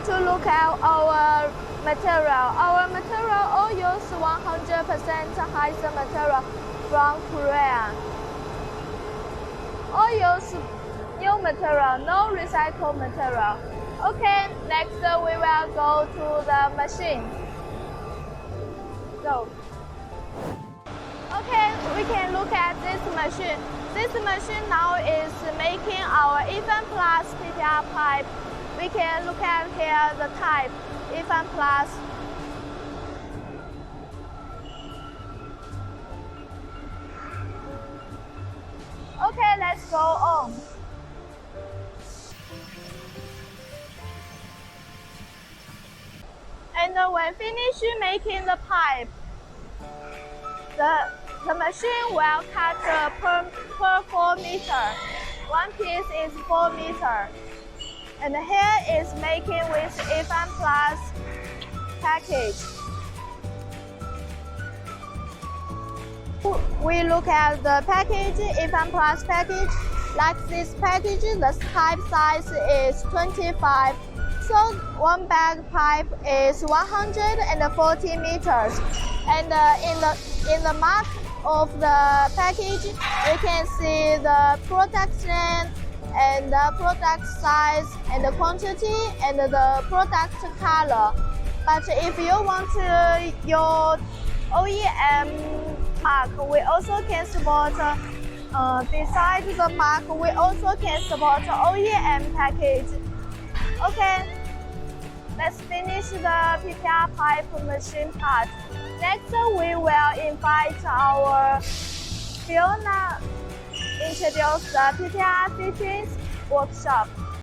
want to look at our material. Our material all use 100% high-end material from Korea. All use new material, no recycled material. Okay, next we will go to the machine. So, okay, we can look at this machine. This machine now is making our IFAN Plus PPR pipe. We can look at here the type, IFAN Plus. Okay, let's go on. And when finished making the pipe, the machine will cut per 4 meters. One piece is 4 meters. And here is making with IFAN Plus package. We look at the package, IFAN Plus package. Like this package, the pipe size is 25. So one bag pipe is 140 meters. And in the mark of the package, you can see the product name and the product size and the quantity and the product color. But if you want your OEM mark, we also can support. Besides the mark, we also can support OEM package. Okay, let's finish the PPR pipe machine part. Next, we will invite our Fiona introduce the PPR fittings workshop.